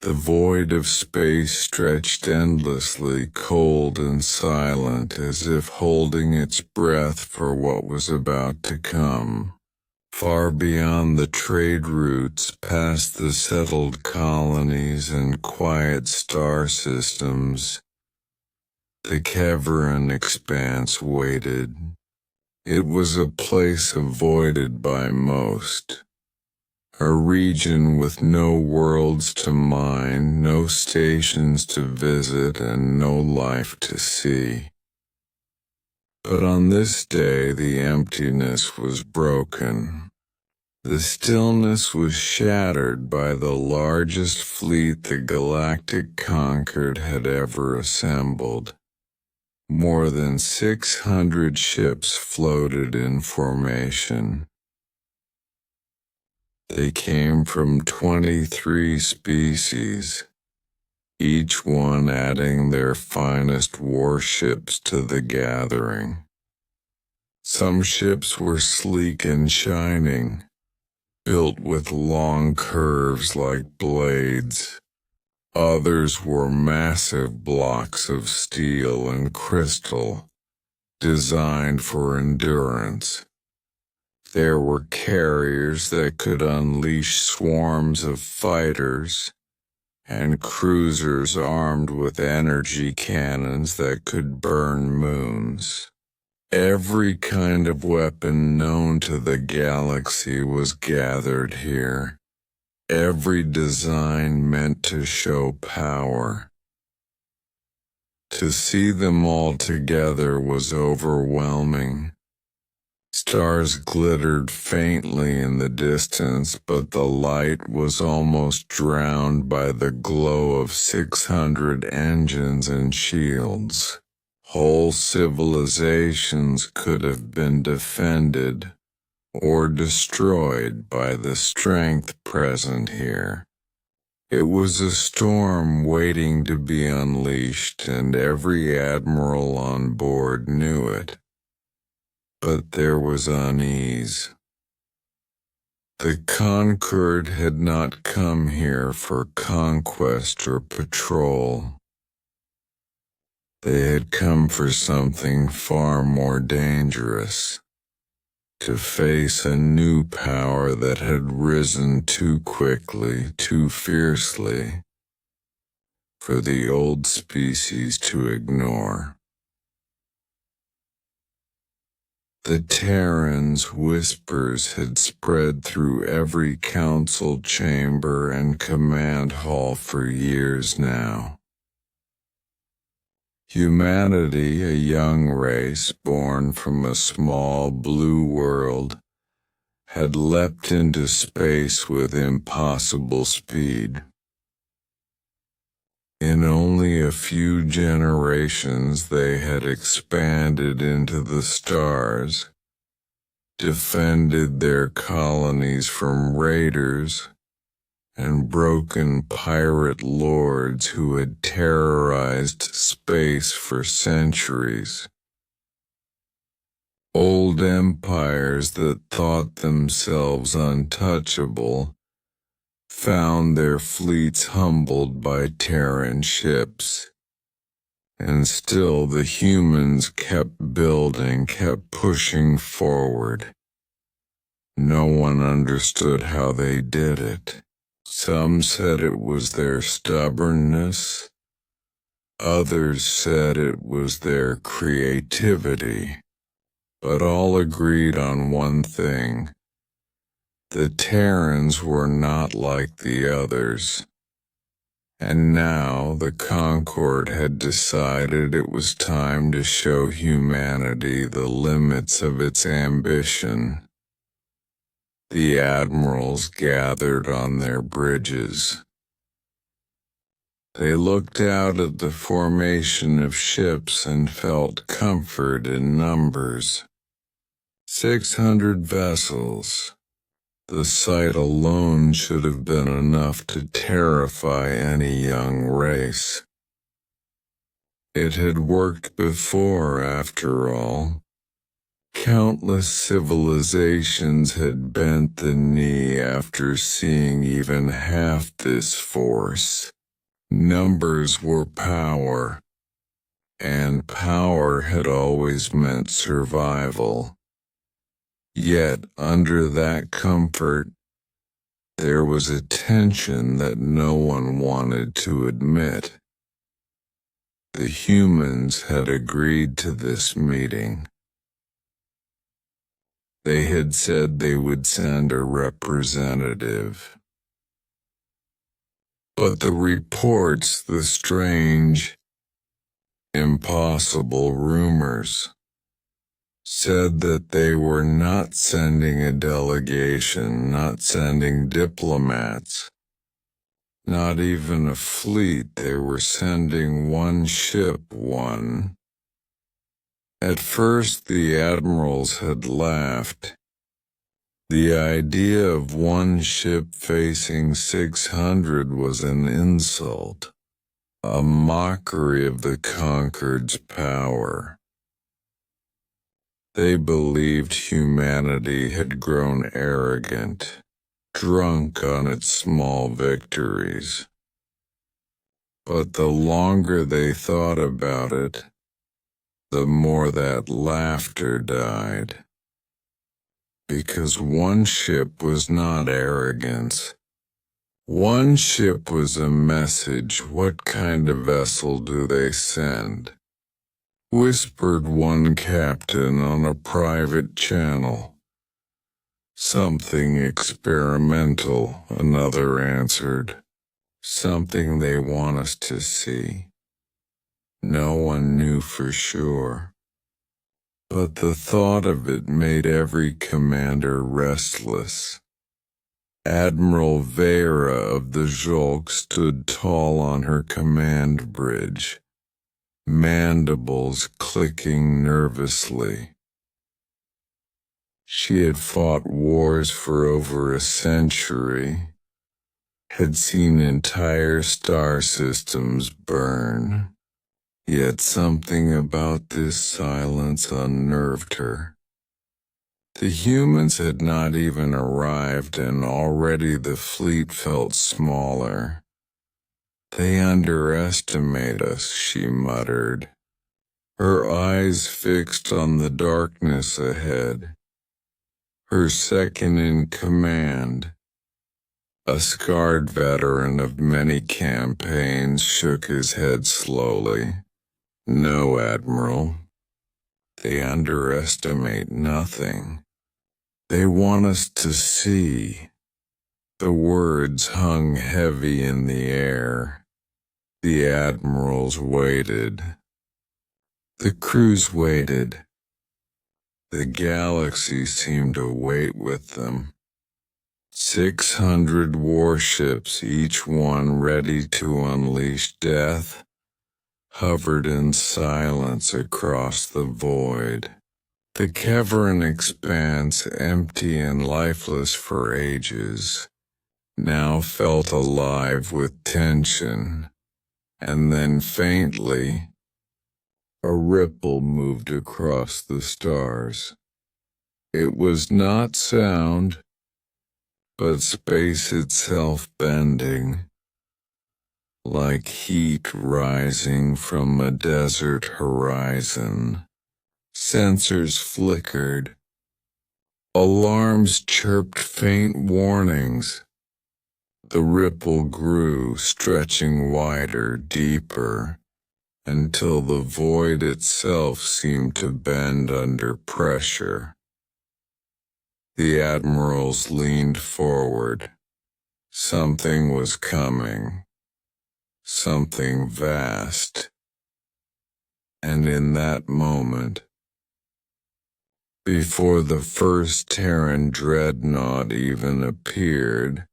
The void of space stretched endlessly, cold and silent, as if holding its breath for what was about to come. Far beyond the trade routes, past the settled colonies and quiet star systems, the cavern expanse waited. It was a place avoided by most. A region with no worlds to mine, no stations to visit, and no life to see. But on this day the emptiness was broken. The stillness was shattered by the largest fleet the Galactic Concord had ever assembled. More than 600 ships floated in formation. They came from 23 species, each one adding their finest warships to the gathering. Some ships were sleek and shining, built with long curves like blades. Others were massive blocks of steel and crystal, designed for endurance. There were carriers that could unleash swarms of fighters, and cruisers armed with energy cannons that could burn moons. Every kind of weapon known to the galaxy was gathered here. Every design meant to show power. To see them all together was overwhelming. Stars glittered faintly in the distance, but the light was almost drowned by the glow of 600 engines and shields. Whole civilizations could have been defended or destroyed by the strength present here. It was a storm waiting to be unleashed, and every admiral on board knew it. But there was unease. The Concord had not come here for conquest or patrol. They had come for something far more dangerous. To face a new power that had risen too quickly, too fiercely, for the old species to ignore. The Terrans' whispers had spread through every council chamber and command hall for years now. Humanity, a young race born from a small blue world, had leapt into space with impossible speed. In only a few generations they had expanded into the stars, defended their colonies from raiders, and broken pirate lords who had terrorized space for centuries. Old empires that thought themselves untouchable found their fleets humbled by Terran ships, and still the humans kept building, kept pushing forward. No one understood how they did it. Some said it was their stubbornness. Others said it was their creativity. But all agreed on one thing. The Terrans were not like the others. And now the Concord had decided it was time to show humanity the limits of its ambition. The admirals gathered on their bridges. They looked out at the formation of ships and felt comfort in numbers. 600 vessels. The sight alone should have been enough to terrify any young race. It had worked before, after all. Countless civilizations had bent the knee after seeing even half this force. Numbers were power, and power had always meant survival. Yet under that comfort, there was a tension that no one wanted to admit. The humans had agreed to this meeting. They had said they would send a representative. But the reports, the strange, impossible rumors, said that they were not sending a delegation, not sending diplomats, not even a fleet. They were sending one ship, one. At first the admirals had laughed. The idea of one ship facing 600 was an insult, a mockery of the conquered's power. They believed humanity had grown arrogant, drunk on its small victories. But the longer they thought about it, the more that laughter died. Because one ship was not arrogance. One ship was a message. What kind of vessel do they send? Whispered one captain on a private channel. Something experimental, another answered. Something they want us to see. No one knew for sure. But the thought of it made every commander restless. Admiral Vera of the Zholk stood tall on her command bridge, mandibles clicking nervously. She had fought wars for over a century, had seen entire star systems burn. Yet something about this silence unnerved her. The humans had not even arrived, and already the fleet felt smaller. They underestimate us, she muttered, her eyes fixed on the darkness ahead. Her second in command, a scarred veteran of many campaigns, shook his head slowly. No, Admiral. They underestimate nothing. They want us to see. The words hung heavy in the air. The admirals waited. The crews waited. The galaxy seemed to wait with them. 600 warships, each one ready to unleash death, hovered in silence across the void. The cavern expanse, empty and lifeless for ages, now felt alive with tension, and then faintly, a ripple moved across the stars. It was not sound, but space itself bending, like heat rising from a desert horizon. Sensors flickered. Alarms chirped faint warnings. The ripple grew, stretching wider, deeper, until the void itself seemed to bend under pressure. The admirals leaned forward. Something was coming. Something vast. And in that moment, before the first Terran Dreadnought even appeared,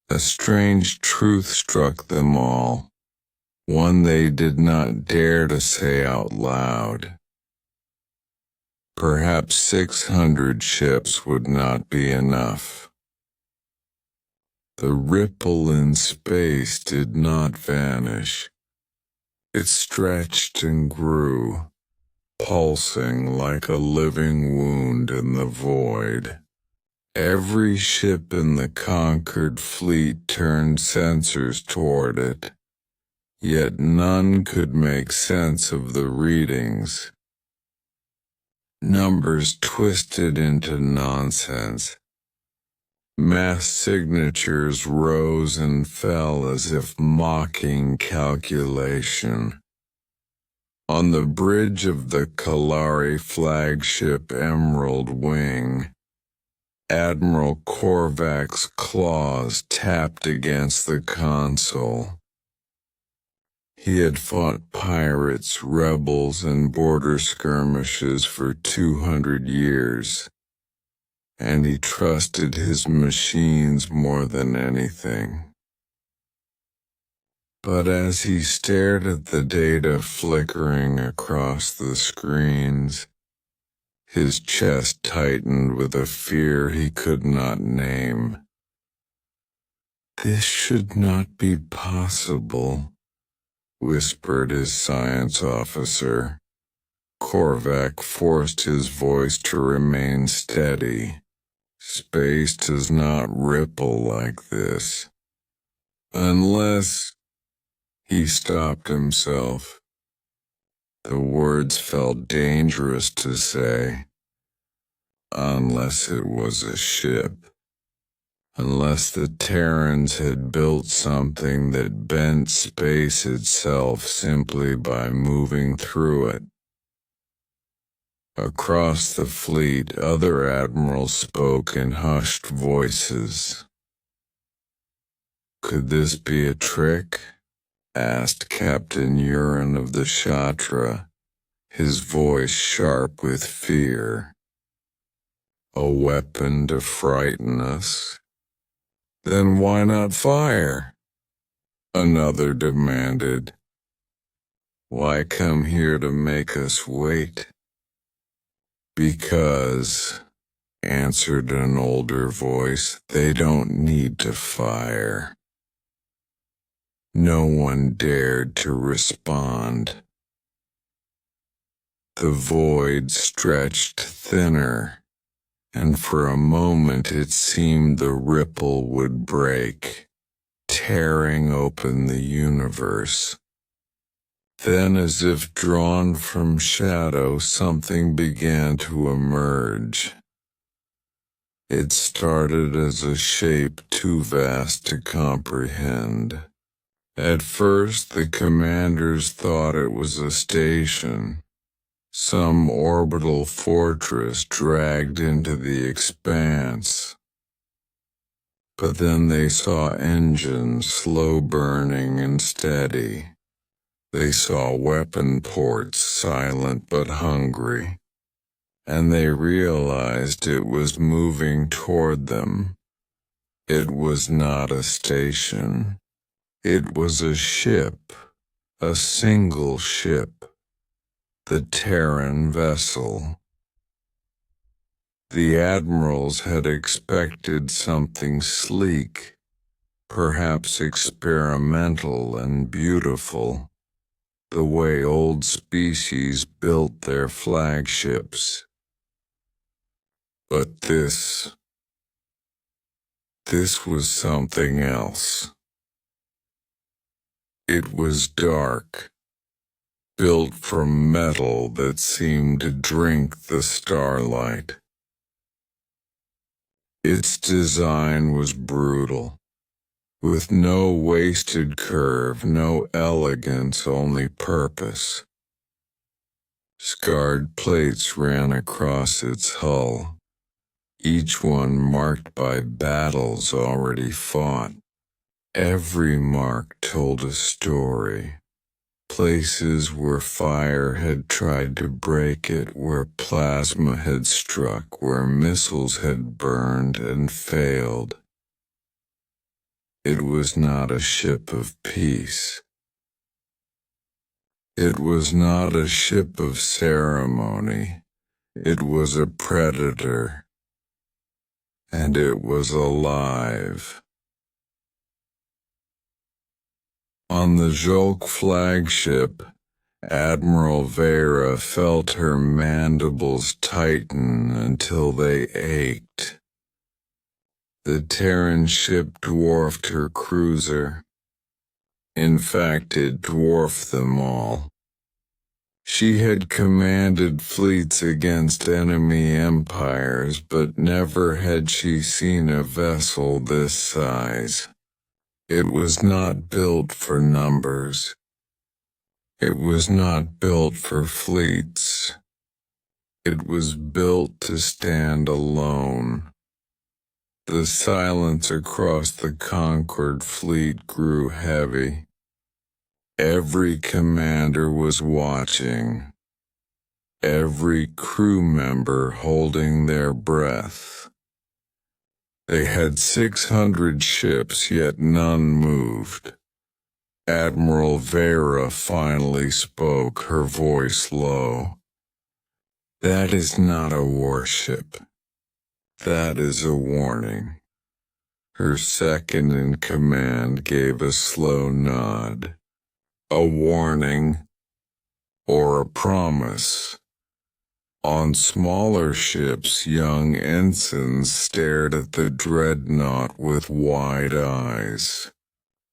a strange truth struck them all, one they did not dare to say out loud. Perhaps 600 ships would not be enough. The ripple in space did not vanish. It stretched and grew, pulsing like a living wound in the void. Every ship in the conquered fleet turned sensors toward it, yet none could make sense of the readings. Numbers twisted into nonsense. Mass signatures rose and fell as if mocking calculation. On the bridge of the Kalari flagship Emerald Wing, Admiral Korvac's claws tapped against the console. He had fought pirates, rebels, and border skirmishes for 200 years, and he trusted his machines more than anything. But as he stared at the data flickering across the screens, his chest tightened with a fear he could not name. "This should not be possible," whispered his science officer. Korvac forced his voice to remain steady. "Space does not ripple like this. Unless—" He stopped himself. The words felt dangerous to say. Unless it was a ship. Unless the Terrans had built something that bent space itself simply by moving through it. Across the fleet, other admirals spoke in hushed voices. "Could this be a trick?" asked Captain Urin of the Shatra, his voice sharp with fear. "A weapon to frighten us? Then why not fire?" Another demanded. "Why come here to make us wait?" "Because," answered an older voice, "they don't need to fire." No one dared to respond. The void stretched thinner, and for a moment it seemed the ripple would break, tearing open the universe. Then, as if drawn from shadow, something began to emerge. It started as a shape too vast to comprehend. At first, the commanders thought it was a station, some orbital fortress dragged into the expanse. But then they saw engines slow burning and steady. They saw weapon ports silent but hungry, and they realized it was moving toward them. It was not a station. It was a ship, a single ship, the Terran vessel. The admirals had expected something sleek, perhaps experimental and beautiful, the way old species built their flagships. But this was something else. It was dark, built from metal that seemed to drink the starlight. Its design was brutal, with no wasted curve, no elegance, only purpose. Scarred plates ran across its hull, each one marked by battles already fought. Every mark told a story. Places where fire had tried to break it, where plasma had struck, where missiles had burned and failed. It was not a ship of peace. It was not a ship of ceremony. It was a predator. And it was alive. On the Jolk flagship, Admiral Vera felt her mandibles tighten until they ached. The Terran ship dwarfed her cruiser. In fact, it dwarfed them all. She had commanded fleets against enemy empires, but never had she seen a vessel this size. It was not built for numbers. It was not built for fleets. It was built to stand alone. The silence across the conquered fleet grew heavy. Every commander was watching. Every crew member holding their breath. They had 600 ships, yet none moved. Admiral Vera finally spoke, her voice low. "That is not a warship. That is a warning." Her second in command gave a slow nod. A warning, or a promise. On smaller ships, young ensigns stared at the dreadnought with wide eyes.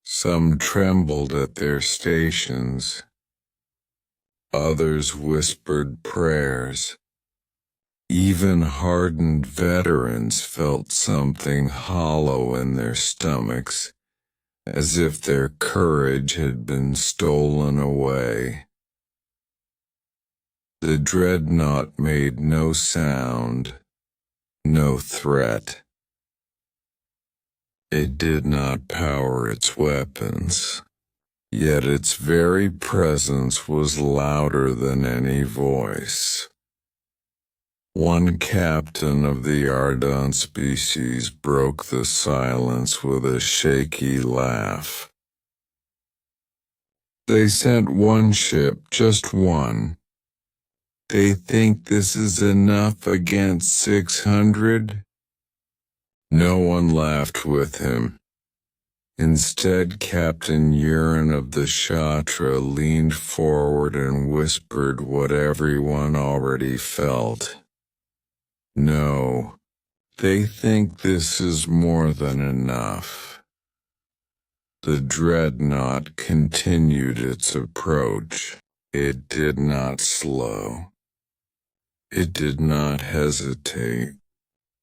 Some trembled at their stations. Others whispered prayers. Even hardened veterans felt something hollow in their stomachs, as if their courage had been stolen away. The dreadnought made no sound, no threat. It did not power its weapons, yet its very presence was louder than any voice. One captain of the Ardent species broke the silence with a shaky laugh. "They sent one ship, just one. They think this is enough against 600? No one laughed with him. Instead, Captain Urin of the Shatra leaned forward and whispered what everyone already felt. "No, they think this is more than enough." The dreadnought continued its approach. It did not slow. It did not hesitate.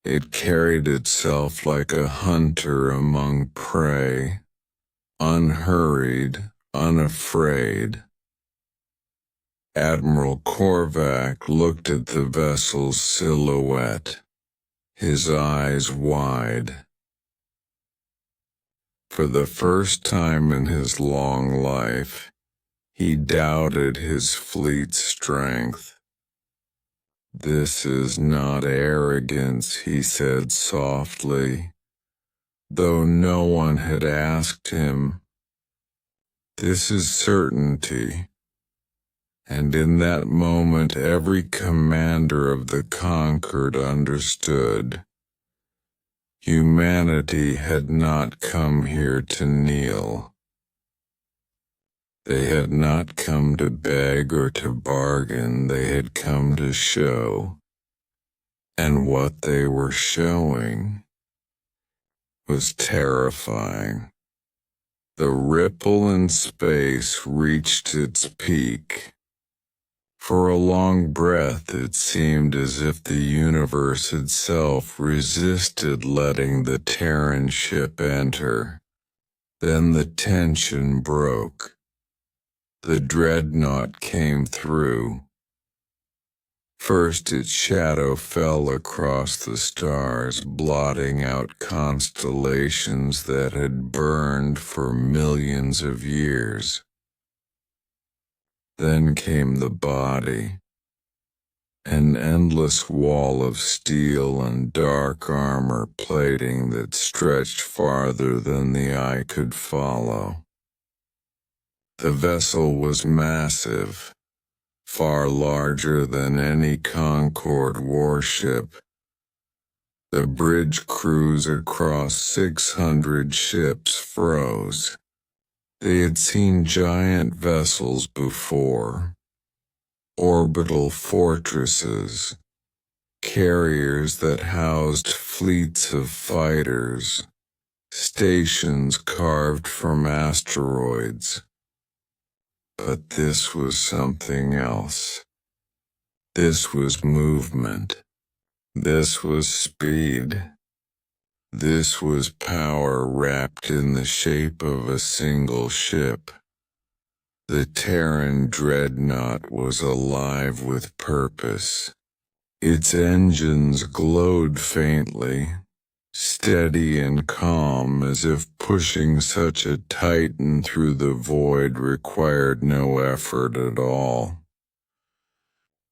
It carried itself like a hunter among prey, unhurried, unafraid. Admiral Korvac looked at the vessel's silhouette, his eyes wide. For the first time in his long life, he doubted his fleet's strength. "This is not arrogance," he said softly, though no one had asked him. "This is certainty." And in that moment every commander of the conquered understood. Humanity had not come here to kneel. They had not come to beg or to bargain, they had come to show. And what they were showing was terrifying. The ripple in space reached its peak. For a long breath it seemed as if the universe itself resisted letting the Terran ship enter. Then the tension broke. The dreadnought came through. First its shadow fell across the stars, blotting out constellations that had burned for millions of years. Then came the body, an endless wall of steel and dark armor plating that stretched farther than the eye could follow. The vessel was massive, far larger than any Concorde warship. The bridge crews across 600 ships froze. They had seen giant vessels before, orbital fortresses, carriers that housed fleets of fighters, stations carved from asteroids. But this was something else. This was movement. This was speed. This was power wrapped in the shape of a single ship. The Terran Dreadnought was alive with purpose. Its engines glowed faintly, steady and calm, as if pushing such a titan through the void required no effort at all.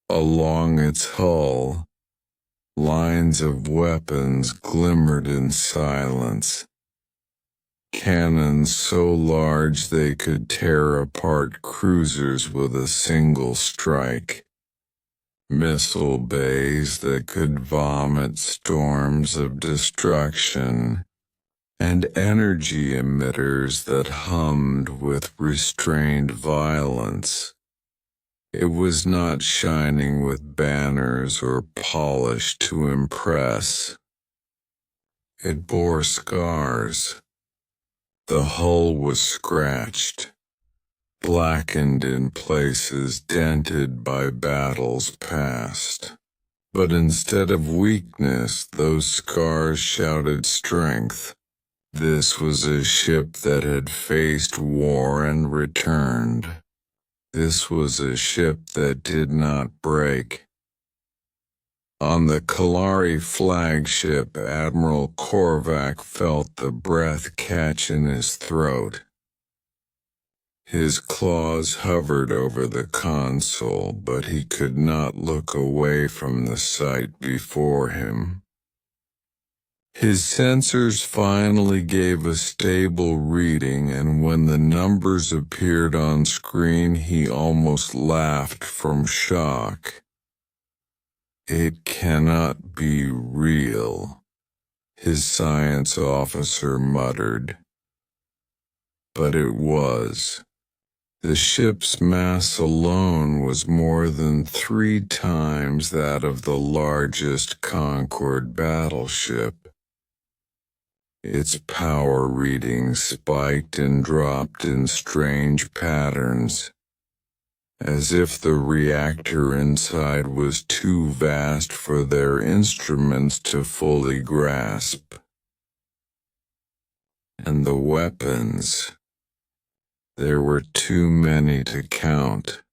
Along its hull, lines of weapons glimmered in silence. Cannons so large they could tear apart cruisers with a single strike. Missile bays that could vomit storms of destruction, and energy emitters that hummed with restrained violence. It was not shining with banners or polished to impress. It bore scars. The hull was scratched, blackened in places, dented by battles past. But instead of weakness, those scars shouted strength. This was a ship that had faced war and returned. This was a ship that did not break. On the Kalari flagship, Admiral Korvac felt the breath catch in his throat. His claws hovered over the console, but he could not look away from the sight before him. His sensors finally gave a stable reading, and when the numbers appeared on screen, he almost laughed from shock. "It cannot be real," his science officer muttered. But it was. The ship's mass alone was more than 3 times that of the largest Concorde battleship. Its power readings spiked and dropped in strange patterns, as if the reactor inside was too vast for their instruments to fully grasp. And the weapons. There were too many to count.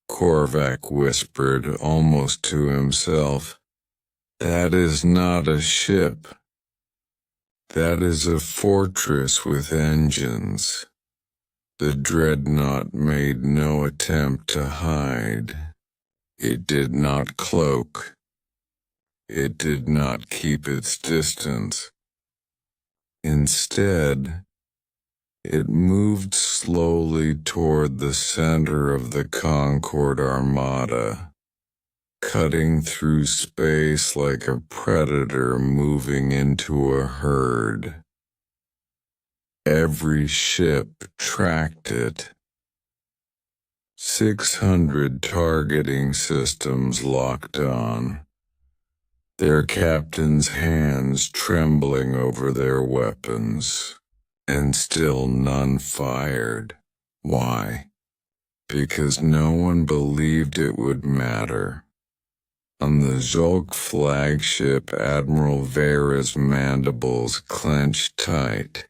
Korvac whispered, almost to himself, "That is not a ship. That is a fortress with engines." The Dreadnought made no attempt to hide. It did not cloak. It did not keep its distance. Instead, it moved slowly toward the center of the Concorde Armada, cutting through space like a predator moving into a herd. Every ship tracked it. 600 targeting systems locked on, their captains' hands trembling over their weapons. And still none fired. Why? Because no one believed it would matter. On the Zolk flagship, Admiral Vera's mandibles clenched tight.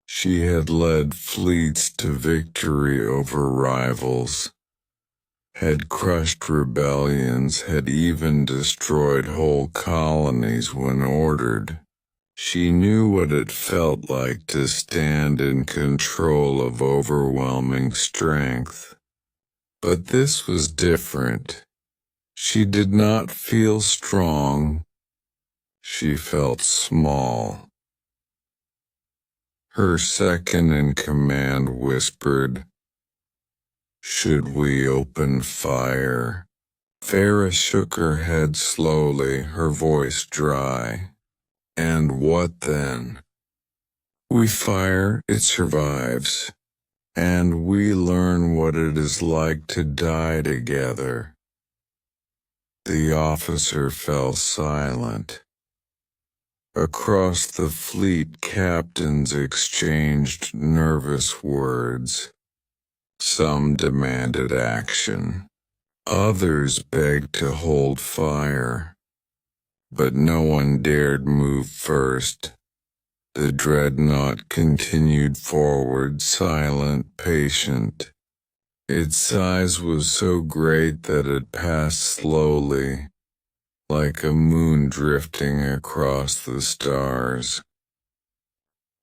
She had led fleets to victory over rivals, had crushed rebellions, had even destroyed whole colonies when ordered. She knew what it felt like to stand in control of overwhelming strength. But this was different. She did not feel strong. She felt small. Her second-in-command whispered, "Should we open fire?" Vera shook her head slowly, her voice dry. "And what then?" "We fire, it survives. And we learn what it is like to die together." The officer fell silent. Across the fleet, captains exchanged nervous words. Some demanded action. Others begged to hold fire. But no one dared move first. The dreadnought continued forward, silent, patient. Its size was so great that it passed slowly, like a moon drifting across the stars.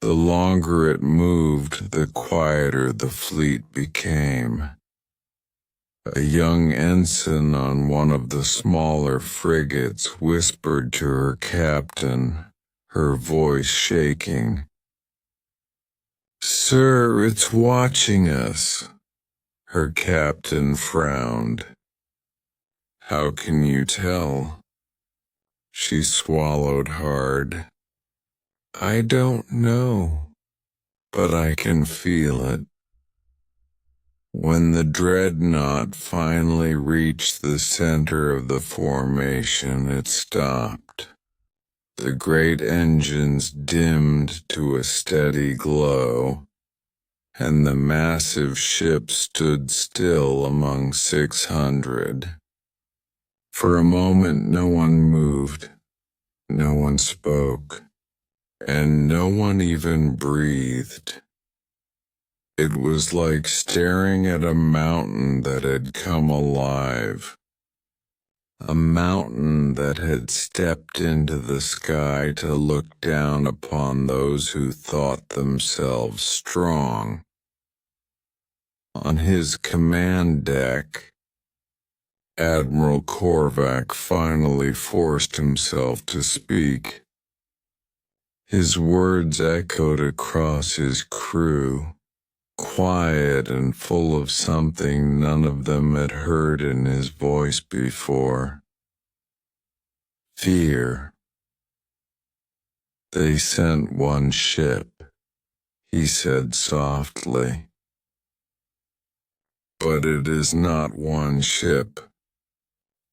The longer it moved, the quieter the fleet became. A young ensign on one of the smaller frigates whispered to her captain, her voice shaking, "Sir, it's watching us." Her captain frowned. "How can you tell?" She swallowed hard. "I don't know, but I can feel it." When the dreadnought finally reached the center of the formation, it stopped. The great engines dimmed to a steady glow, and the massive ship stood still among 600. For a moment no one moved, no one spoke, and no one even breathed. It was like staring at a mountain that had come alive. A mountain that had stepped into the sky to look down upon those who thought themselves strong. On his command deck, Admiral Korvac finally forced himself to speak. His words echoed across his crew, quiet and full of something none of them had heard in his voice before. Fear. "They sent one ship," he said softly. "But it is not one ship.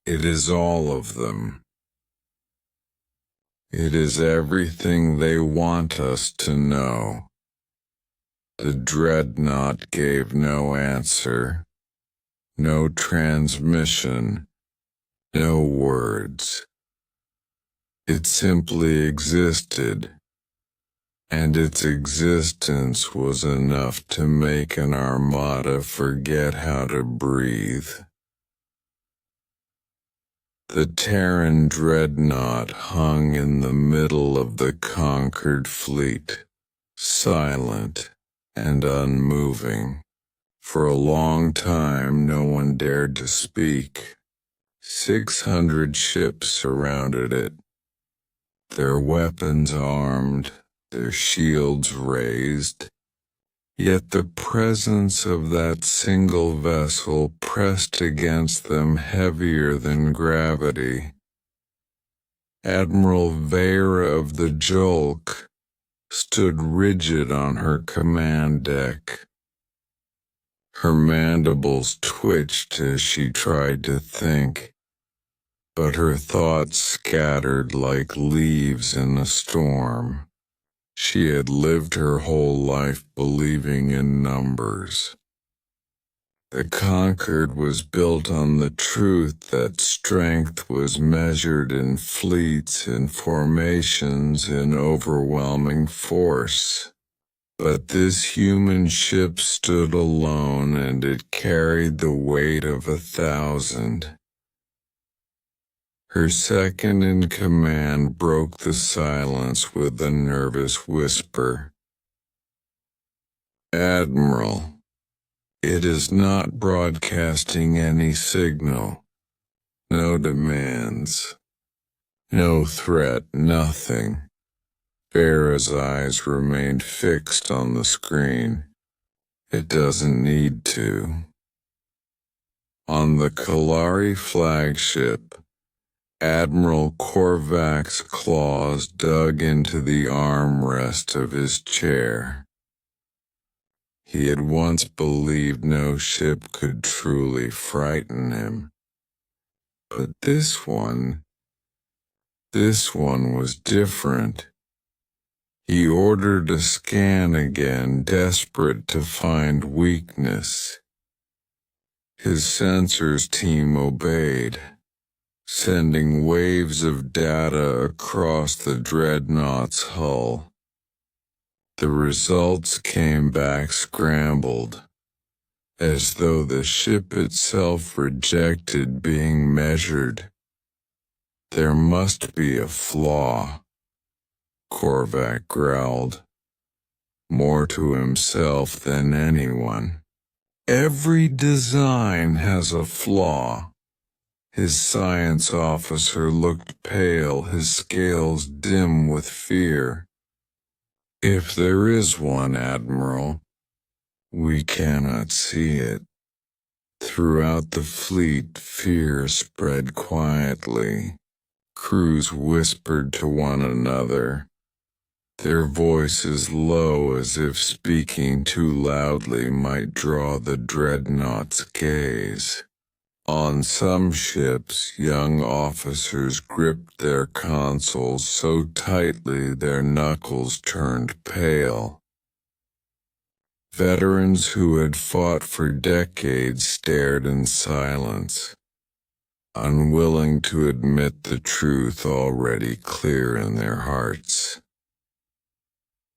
It is all of them. It is everything they want us to know." The dreadnought gave no answer, no transmission, no words. It simply existed, and its existence was enough to make an armada forget how to breathe. The Terran Dreadnought hung in the middle of the conquered fleet, silent and unmoving. For a long time no one dared to speak. 600 ships surrounded it, their weapons armed, their shields raised. Yet the presence of that single vessel pressed against them heavier than gravity. Admiral Vera of the Jolk stood rigid on her command deck. Her mandibles twitched as she tried to think, but her thoughts scattered like leaves in a storm. She had lived her whole life believing in numbers. The Conquered was built on the truth that strength was measured in fleets, in formations, in overwhelming force. But this human ship stood alone, and it carried the weight of 1,000. Her second in command broke the silence with a nervous whisper. "Admiral, it is not broadcasting any signal. No demands. No threat, nothing." Vera's eyes remained fixed on the screen. "It doesn't need to." On the Kalari flagship, Admiral Korvac's claws dug into the armrest of his chair. He had once believed no ship could truly frighten him. But this one was different. He ordered a scan again, desperate to find weakness. His sensors team obeyed, sending waves of data across the Dreadnought's hull. The results came back scrambled, as though the ship itself rejected being measured. There must be a flaw, Korvac growled, more to himself than anyone. Every design has a flaw. His science officer looked pale, his scales dim with fear. If there is one, Admiral, we cannot see it. Throughout the fleet, fear spread quietly. Crews whispered to one another, their voices low as if speaking too loudly might draw the Dreadnought's gaze. On some ships, young officers gripped their consoles so tightly their knuckles turned pale. Veterans who had fought for decades stared in silence, unwilling to admit the truth already clear in their hearts.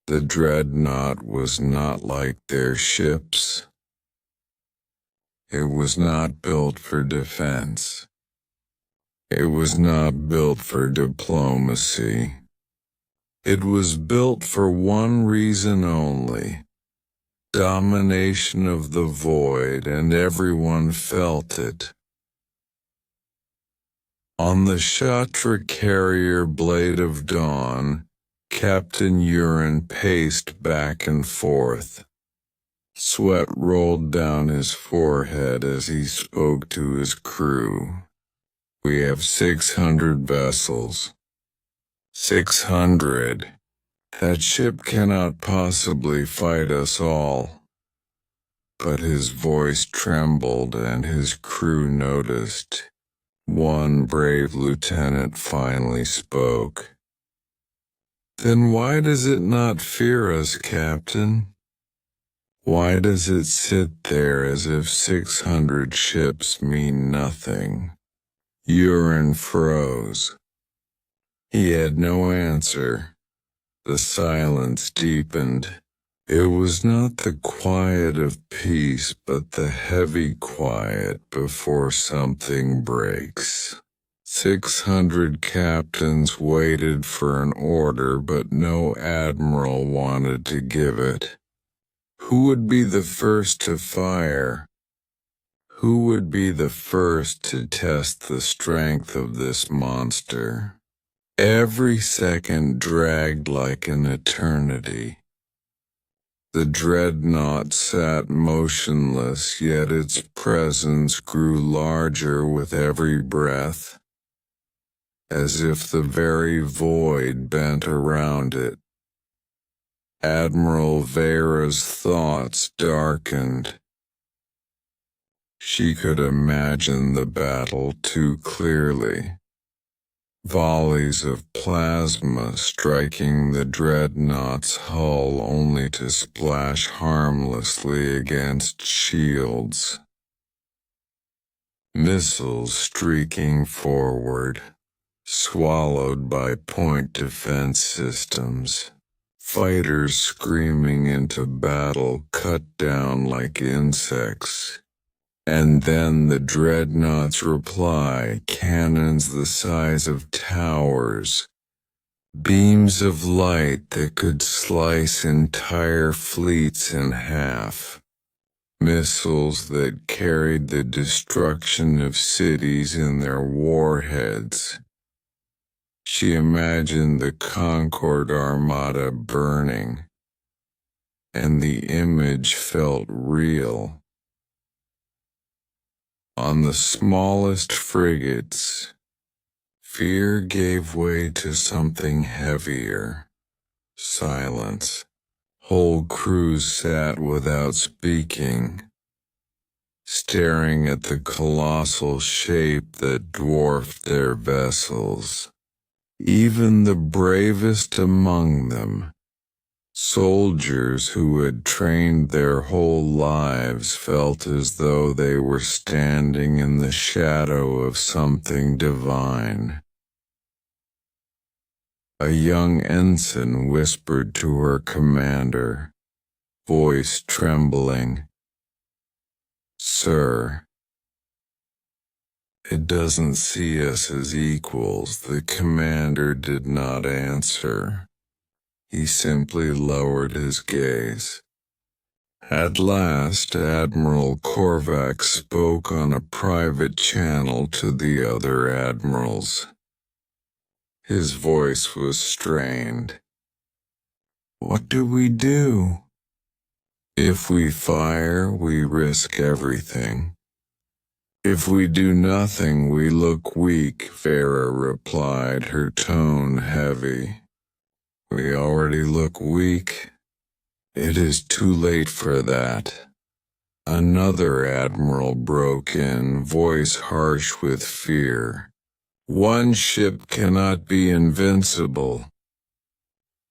The Dreadnought was not like their ships. It was not built for defense. It was not built for diplomacy. It was built for one reason only: domination of the void, and everyone felt it. On the Shatra carrier Blade of Dawn, Captain Urin paced back and forth. Sweat rolled down his forehead as he spoke to his crew. We have 600 vessels. 600. That ship cannot possibly fight us all. But his voice trembled and his crew noticed. One brave lieutenant finally spoke. Then why does it not fear us, Captain? Why does it sit there as if 600 ships mean nothing? Urin froze. He had no answer. The silence deepened. It was not the quiet of peace, but the heavy quiet before something breaks. 600 captains waited for an order, but no admiral wanted to give it. Who would be the first to fire? Who would be the first to test the strength of this monster? Every second dragged like an eternity. The Dreadnought sat motionless, yet its presence grew larger with every breath, as if the very void bent around it. Admiral Vera's thoughts darkened. She could imagine the battle too clearly. Volleys of plasma striking the Dreadnought's hull only to splash harmlessly against shields. Missiles streaking forward, swallowed by point defense systems. Fighters screaming into battle, cut down like insects. And then the Dreadnought's reply, cannons the size of towers, beams of light that could slice entire fleets in half, missiles that carried the destruction of cities in their warheads. She imagined the Concord Armada burning, and the image felt real. On the smallest frigates, fear gave way to something heavier: silence, Whole crews sat without speaking, staring at the colossal shape that dwarfed their vessels. Even the bravest among them, soldiers who had trained their whole lives, felt as though they were standing in the shadow of something divine. A young ensign whispered to her commander, voice trembling, "Sir, it doesn't see us as equals." The commander did not answer. He simply lowered his gaze. At last, Admiral Korvac spoke on a private channel to the other admirals. His voice was strained. "What do we do? If we fire, we risk everything. If we do nothing, we look weak," Vera replied, her tone heavy. "We already look weak. It is too late for that." Another admiral broke in, voice harsh with fear. "One ship cannot be invincible.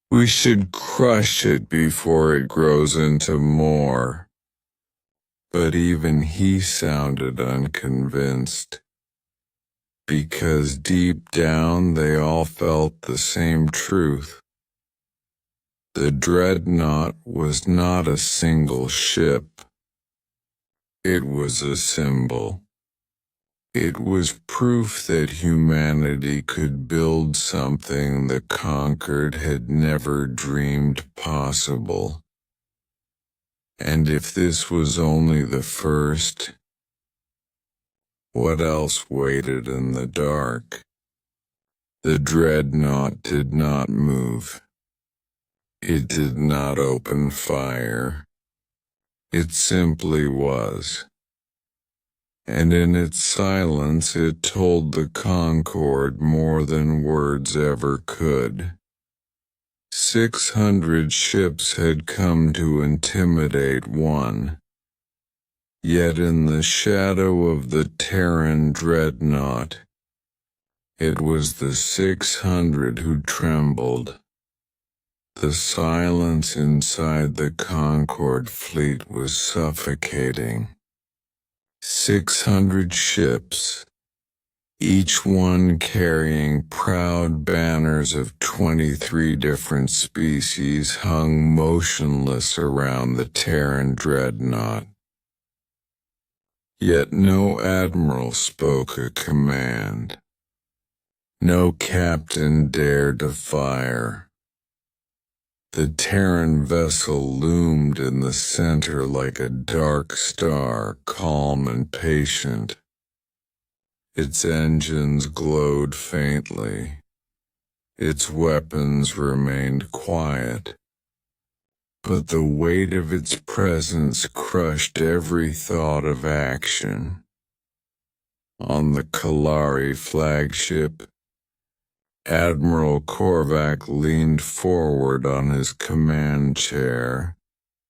We should crush it before it grows into more." But even he sounded unconvinced, because deep down they all felt the same truth. The Dreadnought was not a single ship. It was a symbol. It was proof that humanity could build something the conquered had never dreamed possible. And if this was only the first, what else waited in the dark? The Dreadnought did not move. It did not open fire. It simply was. And in its silence it told the Concord more than words ever could. 600 ships had come to intimidate one. Yet in the shadow of the Terran Dreadnought, it was the 600 who trembled. The silence inside the Concord fleet was suffocating. 600 ships, each one carrying proud banners of 23 different species, hung motionless around the Terran Dreadnought. Yet no admiral spoke a command. No captain dared to fire. The Terran vessel loomed in the center like a dark star, calm and patient. Its engines glowed faintly. Its weapons remained quiet. But the weight of its presence crushed every thought of action. On the Kalari flagship, Admiral Korvac leaned forward on his command chair,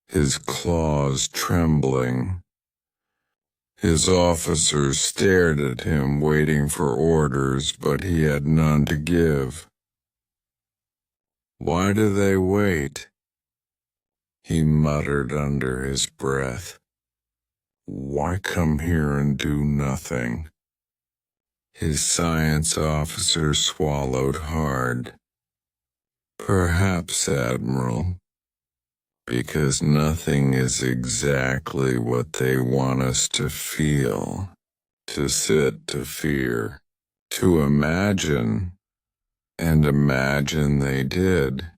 his claws trembling. His officers stared at him, waiting for orders, but he had none to give. "Why do they wait?" he muttered under his breath. "Why come here and do nothing?" His science officer swallowed hard. "Perhaps, Admiral, because nothing is exactly what they want us to feel, to sit, to fear, to imagine." And imagine they did.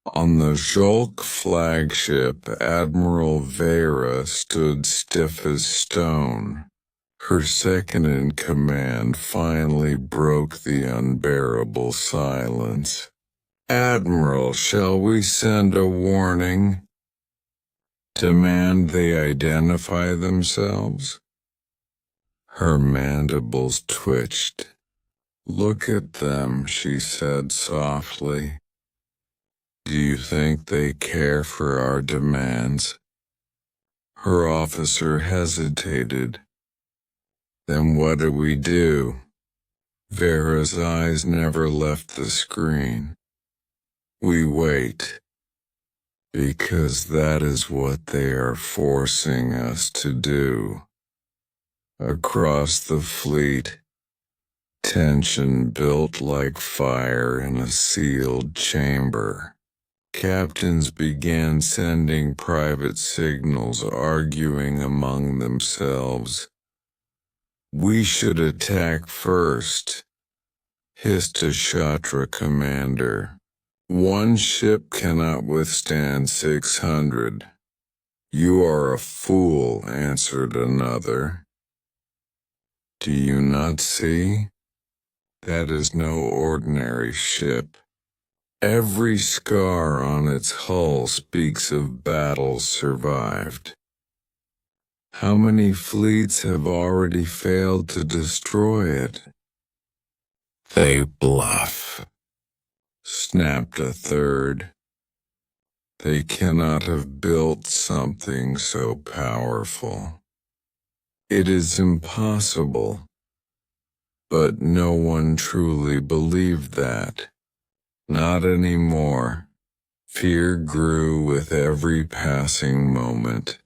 On the Jolk flagship, Admiral Vera stood stiff as stone. Her second-in-command finally broke the unbearable silence. "Admiral, shall we send a warning? Demand they identify themselves?" Her mandibles twitched. "Look at them," she said softly. Do you think they care for our demands? Her officer hesitated. Then what do we do? Vera's eyes never left the screen. We wait. Because that is what they are forcing us to do. Across the fleet, tension built like fire in a sealed chamber. Captains began sending private signals, arguing among themselves. We should attack first, hissed a Shatra commander. One ship cannot withstand 600. You are a fool, answered another. Do you not see? That is no ordinary ship. Every scar on its hull speaks of battles survived. How many fleets have already failed to destroy it? They bluff, snapped a third. They cannot have built something so powerful. It is impossible. But no one truly believed that. Not anymore. Fear grew with every passing moment.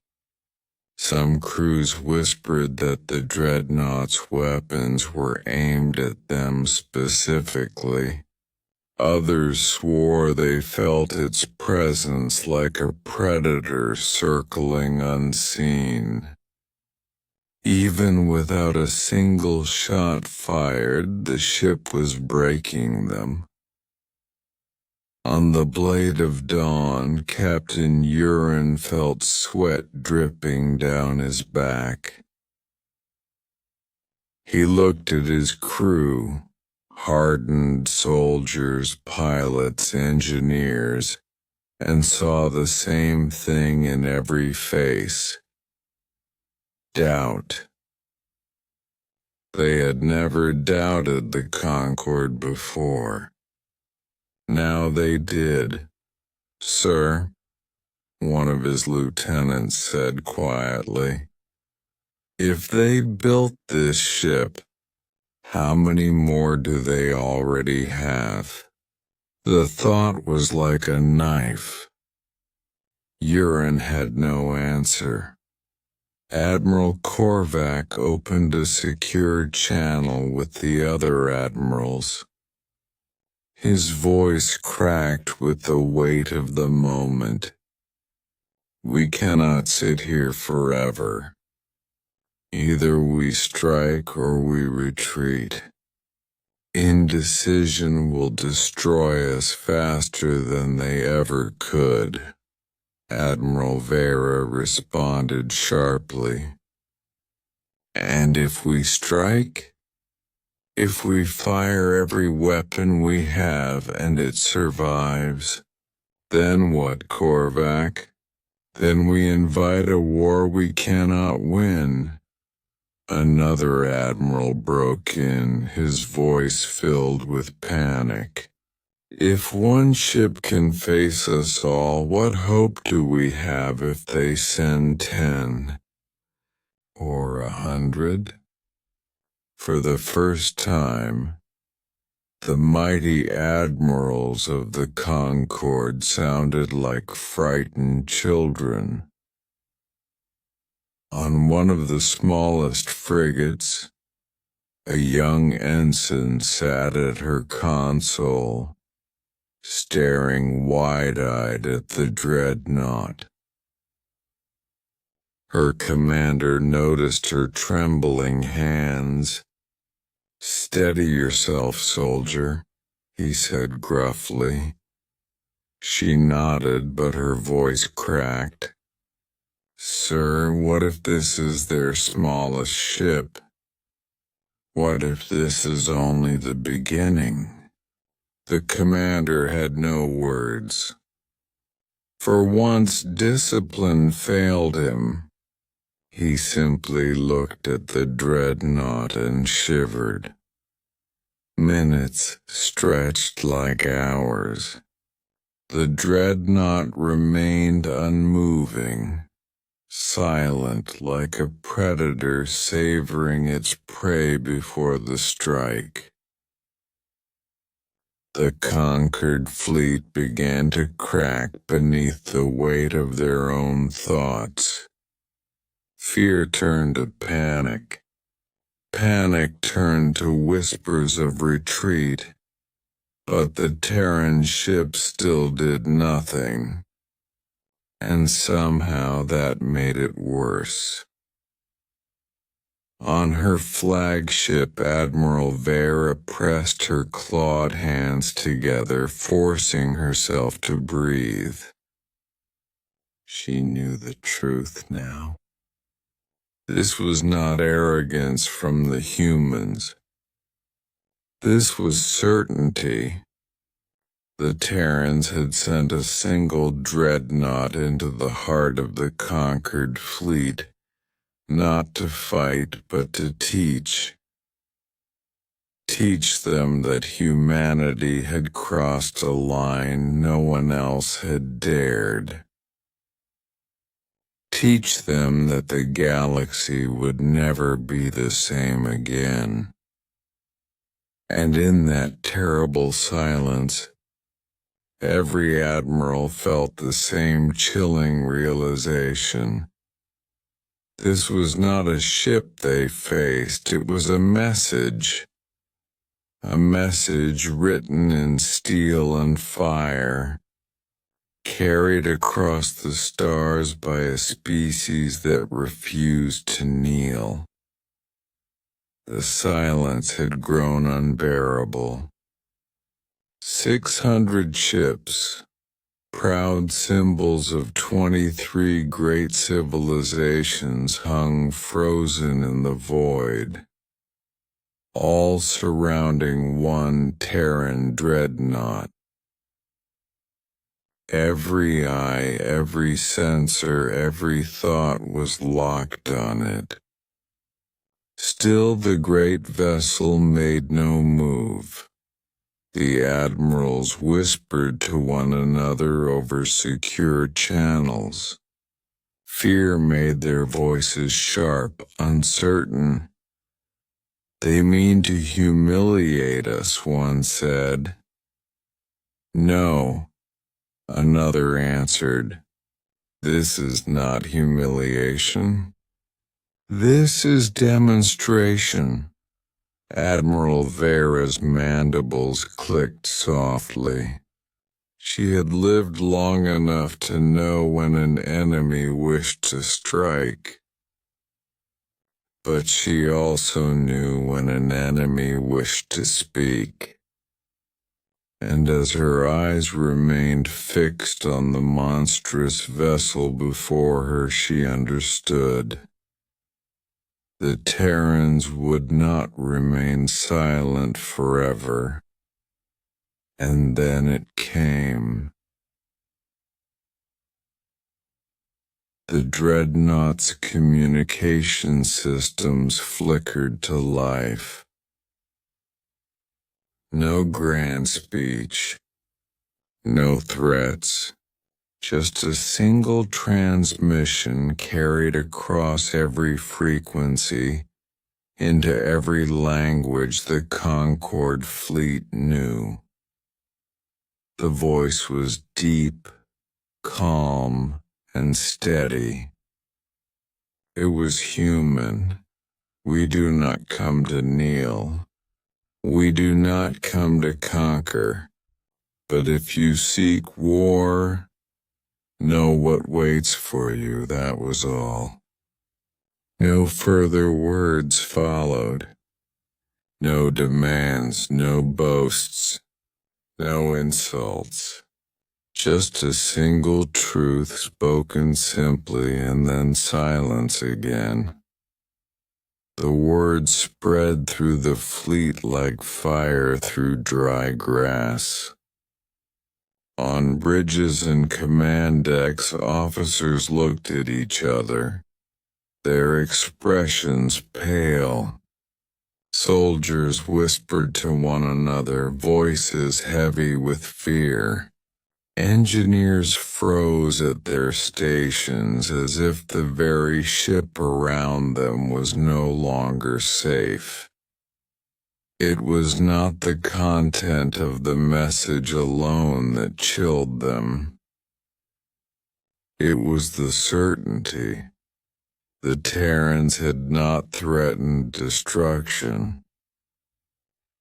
Some crews whispered that the Dreadnought's weapons were aimed at them specifically. Others swore they felt its presence like a predator circling unseen. Even without a single shot fired, the ship was breaking them. On the Blade of Dawn, Captain Urin felt sweat dripping down his back. He looked at his crew, hardened soldiers, pilots, engineers, and saw the same thing in every face. Doubt. They had never doubted the Concorde before. Now they did. Sir, one of his lieutenants said quietly. If they built this ship, how many more do they already have? The thought was like a knife. Urin had no answer. Admiral Korvac opened a secure channel with the other admirals. His voice cracked with the weight of the moment. We cannot sit here forever. Either we strike or we retreat. Indecision will destroy us faster than they ever could. Admiral Vera responded sharply. And if we strike? If we fire every weapon we have and it survives, then what, Korvac? Then we invite a war we cannot win. Another admiral broke in, his voice filled with panic. If one ship can face us all, what hope do we have if they send 10? Or 100? For the first time, the mighty admirals of the Concorde sounded like frightened children. On one of the smallest frigates, a young ensign sat at her console, staring wide-eyed at the Dreadnought. Her commander noticed her trembling hands. Steady yourself, soldier, he said gruffly. She nodded, but her voice cracked. Sir, what if this is their smallest ship? What if this is only the beginning? The commander had no words. For once, discipline failed him. He simply looked at the Dreadnought and shivered. Minutes stretched like hours. The dreadnought remained unmoving, silent like a predator savoring its prey before the strike. The conquered fleet began to crack beneath the weight of their own thoughts. Fear turned to panic. Panic turned to whispers of retreat. But the Terran ship still did nothing. And somehow that made it worse. On her flagship, Admiral Vera pressed her clawed hands together, forcing herself to breathe. She knew the truth now. This was not arrogance from the humans. This was certainty. The Terrans had sent a single dreadnought into the heart of the conquered fleet, not to fight but to teach. Teach them that humanity had crossed a line no one else had dared. Teach them that the galaxy would never be the same again. And in that terrible silence, every admiral felt the same chilling realization. This was not a ship they faced, it was a message. A message written in steel and fire, carried across the stars by a species that refused to kneel. The silence had grown unbearable. 600 ships, proud symbols of 23 great civilizations, hung frozen in the void, all surrounding one Terran dreadnought. Every eye, every sensor, every thought was locked on it. Still the great vessel made no move. The admirals whispered to one another over secure channels. Fear made their voices sharp, uncertain. "They mean to humiliate us," one said. "No," another answered. "This is not humiliation. This is demonstration." Admiral Vera's mandibles clicked softly. She had lived long enough to know when an enemy wished to strike. But she also knew when an enemy wished to speak. And as her eyes remained fixed on the monstrous vessel before her, she understood. The Terrans would not remain silent forever. And then it came. The dreadnought's communication systems flickered to life. No grand speech, no threats. Just a single transmission carried across every frequency, into every language the Concorde fleet knew. The voice was deep, calm, and steady. It was human. "We do not come to kneel. We do not come to conquer. But if you seek war, know what waits for you," that was all. No further words followed. No demands, no boasts, no insults. Just a single truth spoken simply and then silence again. The words spread through the fleet like fire through dry grass. On bridges and command decks, officers looked at each other, their expressions pale. Soldiers whispered to one another, voices heavy with fear. Engineers froze at their stations as if the very ship around them was no longer safe. It was not the content of the message alone that chilled them. It was the certainty. The Terrans had not threatened destruction.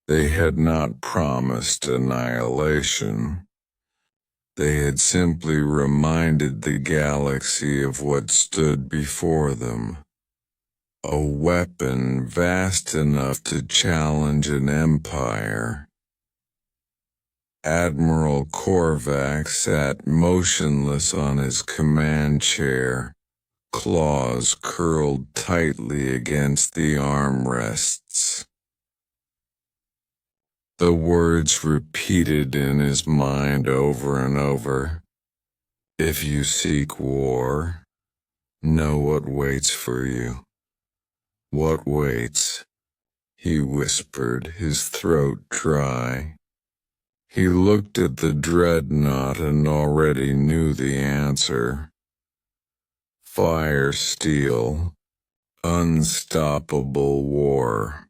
They had not promised annihilation. They had simply reminded the galaxy of what stood before them. A weapon vast enough to challenge an empire. Admiral Korvac sat motionless on his command chair, claws curled tightly against the armrests. The words repeated in his mind over and over. If you seek war, know what waits for you. What waits? He whispered, his throat dry. He looked at the dreadnought and already knew the answer. Fire steel, unstoppable war.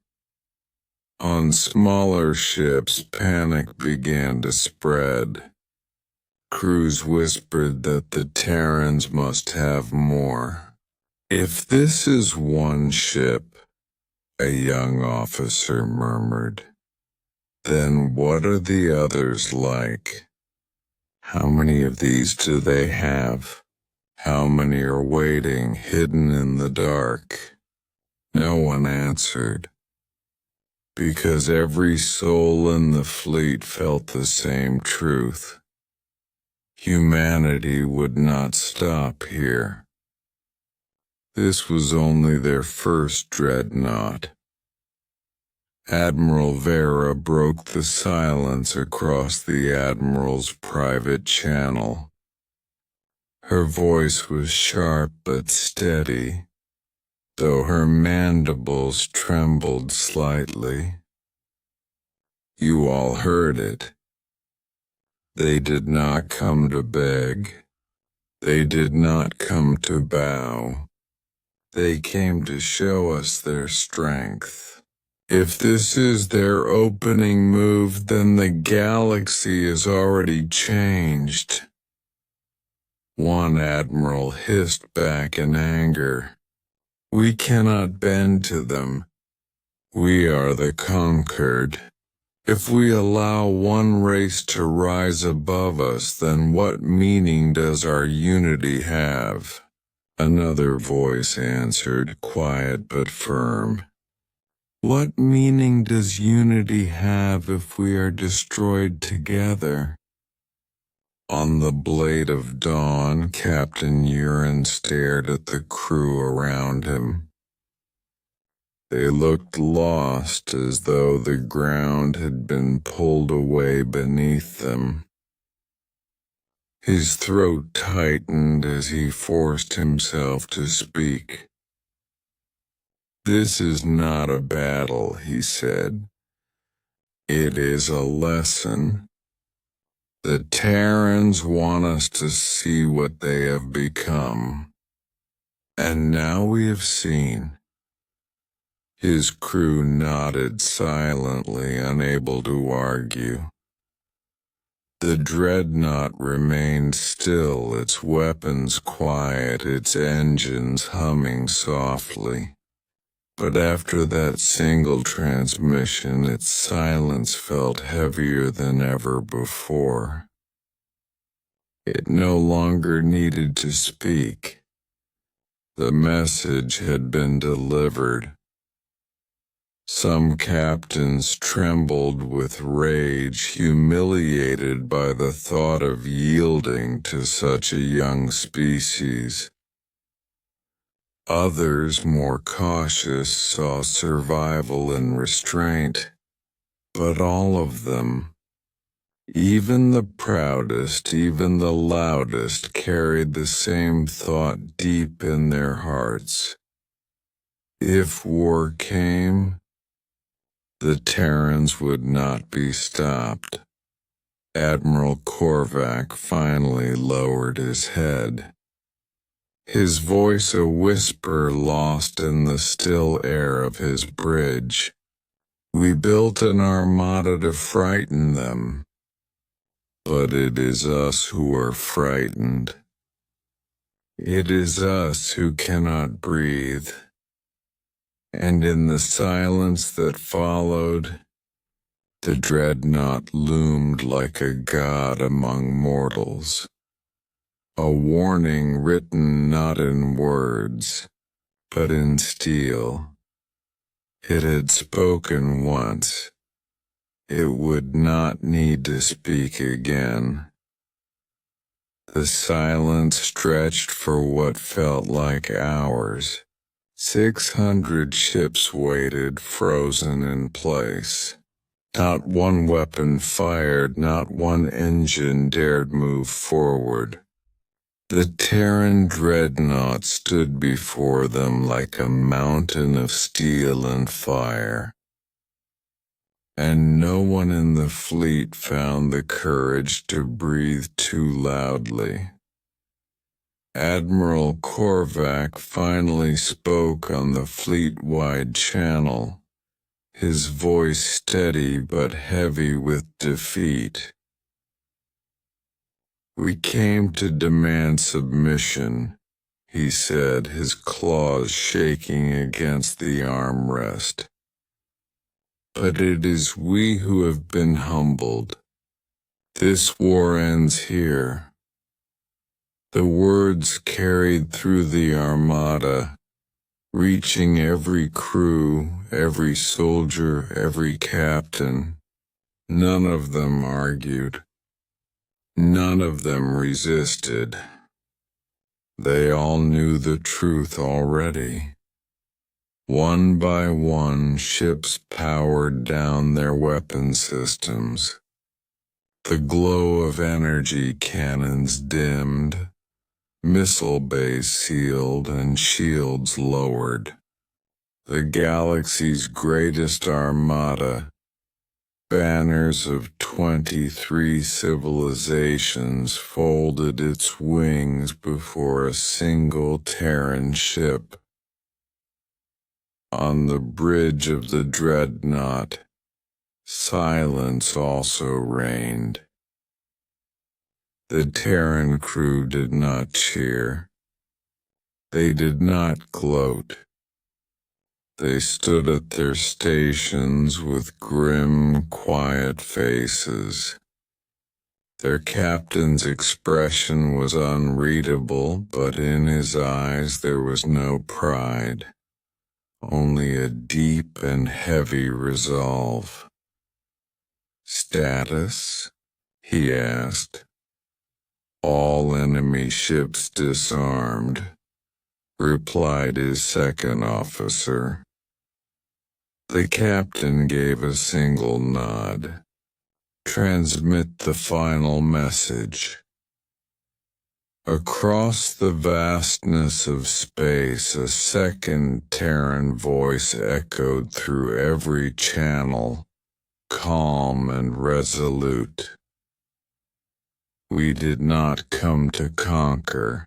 On smaller ships, panic began to spread. Crews whispered that the Terrans must have more. If this is one ship, a young officer murmured, then what are the others like? How many of these do they have? How many are waiting, hidden in the dark? No one answered. Because every soul in the fleet felt the same truth. Humanity would not stop here. This was only their first dreadnought. Admiral Vera broke the silence across the Admiral's private channel. Her voice was sharp but steady, though her mandibles trembled slightly. You all heard it. They did not come to beg. They did not come to bow. They came to show us their strength. If this is their opening move, then the galaxy is already changed. One admiral hissed back in anger. We cannot bend to them. We are the conquered. If we allow one race to rise above us, then what meaning does our unity have? Another voice answered, quiet but firm. What meaning does unity have if we are destroyed together? On the Blade of Dawn, Captain Urin stared at the crew around him. They looked lost, as though the ground had been pulled away beneath them. His throat tightened as he forced himself to speak. This is not a battle, he said. It is a lesson. The Terrans want us to see what they have become. And now we have seen. His crew nodded silently, unable to argue. The dreadnought remained still, its weapons quiet, its engines humming softly. But after that single transmission, its silence felt heavier than ever before. It no longer needed to speak. The message had been delivered. Some captains trembled with rage, humiliated by the thought of yielding to such a young species. Others, more cautious, saw survival in restraint. But all of them, even the proudest, even the loudest, carried the same thought deep in their hearts. If war came, the Terrans would not be stopped. Admiral Korvac finally lowered his head, his voice a whisper lost in the still air of his bridge. We built an armada to frighten them, but it is us who are frightened. It is us who cannot breathe. And in the silence that followed, the dreadnought loomed like a god among mortals, a warning written not in words, but in steel. It had spoken once. It would not need to speak again. The silence stretched for what felt like hours. 600 ships waited, frozen in place. Not one weapon fired, not one engine dared move forward. The Terran Dreadnought stood before them like a mountain of steel and fire. And no one in the fleet found the courage to breathe too loudly. Admiral Korvac finally spoke on the fleet-wide channel, his voice steady but heavy with defeat. "We came to demand submission," he said, his claws shaking against the armrest. "But it is we who have been humbled. This war ends here." The words carried through the Armada, reaching every crew, every soldier, every captain. None of them argued. None of them resisted. They all knew the truth already. One by one, ships powered down their weapon systems. The glow of energy cannons dimmed. Missile bays sealed and shields lowered. The galaxy's greatest armada, banners of 23 civilizations, folded its wings before a single Terran ship. On the bridge of the Dreadnought, silence also reigned. The Terran crew did not cheer. They did not gloat. They stood at their stations with grim, quiet faces. Their captain's expression was unreadable, but in his eyes there was no pride, only a deep and heavy resolve. "Status?" he asked. "All enemy ships disarmed," replied his second officer. The captain gave a single nod. "Transmit the final message." Across the vastness of space, a second Terran voice echoed through every channel, calm and resolute. "We did not come to conquer.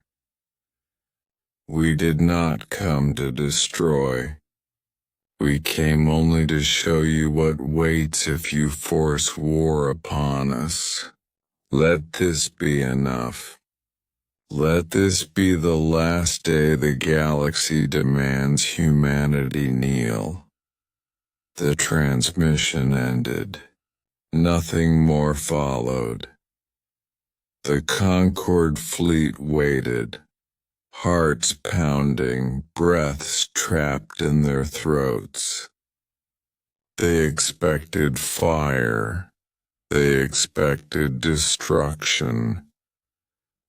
We did not come to destroy. We came only to show you what waits if you force war upon us. Let this be enough. Let this be the last day the galaxy demands humanity kneel." The transmission ended. Nothing more followed. The Concord fleet waited, hearts pounding, breaths trapped in their throats. They expected fire. They expected destruction.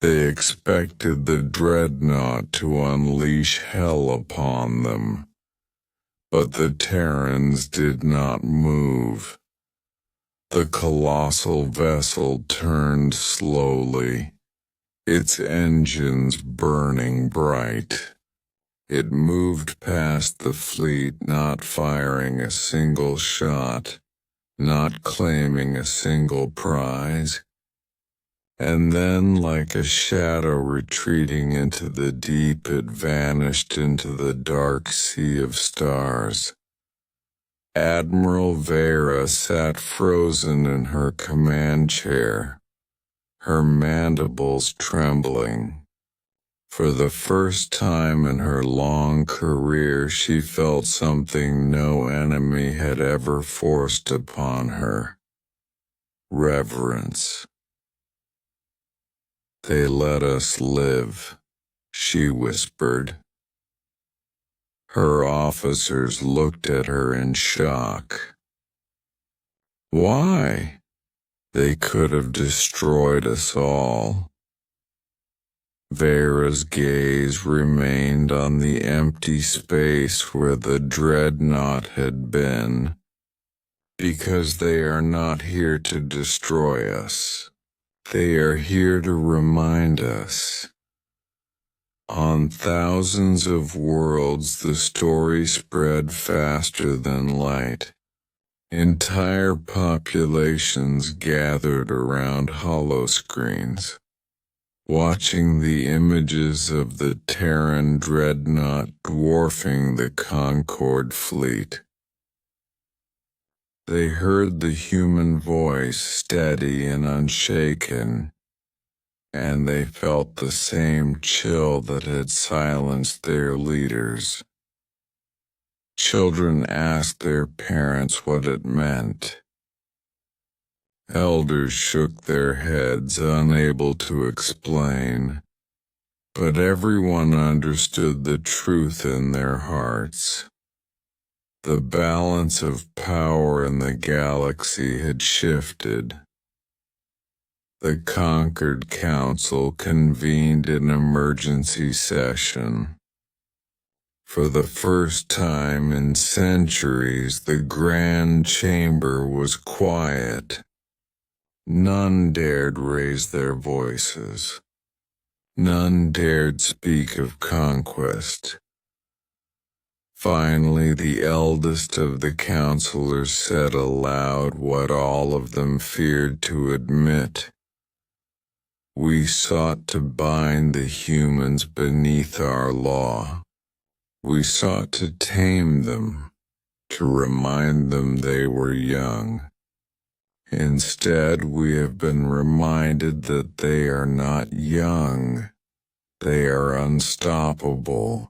They expected the Dreadnought to unleash hell upon them. But the Terrans did not move. The colossal vessel turned slowly, its engines burning bright. It moved past the fleet, not firing a single shot, not claiming a single prize. And then, like a shadow retreating into the deep, it vanished into the dark sea of stars. Admiral Vera sat frozen in her command chair, her mandibles trembling. For the first time in her long career, she felt something no enemy had ever forced upon her. Reverence. "They let us live," she whispered. Her officers looked at her in shock. Why? They could have destroyed us all. Vera's gaze remained on the empty space where the Dreadnought had been. Because they are not here to destroy us. They are here to remind us. On thousands of worlds, the story spread faster than light. Entire populations gathered around holoscreens, watching the images of the Terran Dreadnought dwarfing the Concorde fleet. They heard the human voice steady and unshaken, and they felt the same chill that had silenced their leaders. Children asked their parents what it meant. Elders shook their heads, unable to explain, but everyone understood the truth in their hearts. The balance of power in the galaxy had shifted. The Conquered Council convened an emergency session. For the first time in centuries, the Grand Chamber was quiet. None dared raise their voices. None dared speak of conquest. Finally, the eldest of the counselors said aloud what all of them feared to admit. We sought to bind the humans beneath our law. We sought to tame them, to remind them they were young. Instead, we have been reminded that they are not young. They are unstoppable.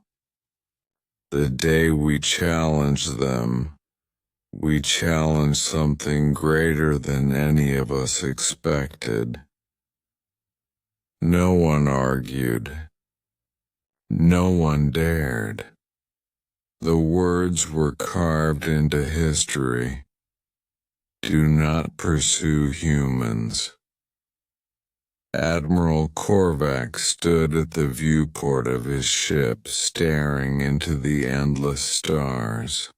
The day we challenge them, we challenge something greater than any of us expected. No one argued. No one dared. The words were carved into history. Do not pursue humans. Admiral Korvac stood at the viewport of his ship, staring into the endless stars.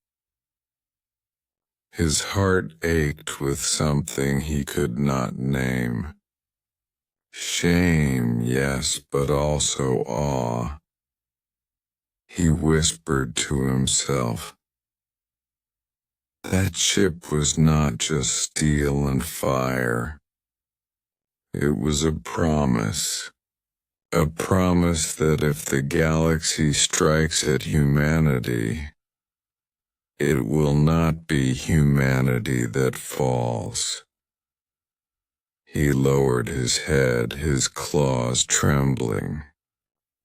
His heart ached with something he could not name. Shame, yes, but also awe. He whispered to himself. That ship was not just steel and fire. It was a promise. A promise that if the galaxy strikes at humanity, it will not be humanity that falls. He lowered his head, his claws trembling.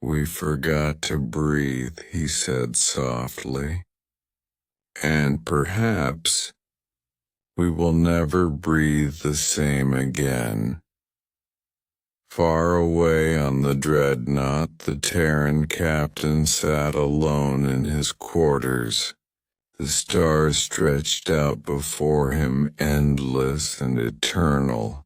We forgot to breathe, he said softly. And perhaps we will never breathe the same again. Far away on the Dreadnought, the Terran captain sat alone in his quarters. The stars stretched out before him, endless and eternal.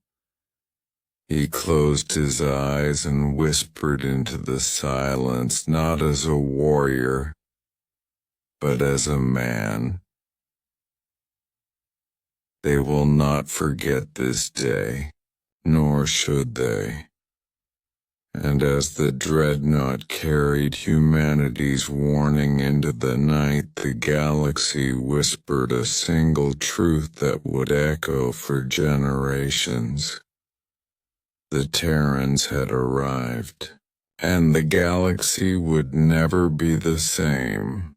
He closed his eyes and whispered into the silence, not as a warrior, but as a man. They will not forget this day, nor should they. And as the Dreadnought carried humanity's warning into the night, the galaxy whispered a single truth that would echo for generations. The Terrans had arrived, and the galaxy would never be the same.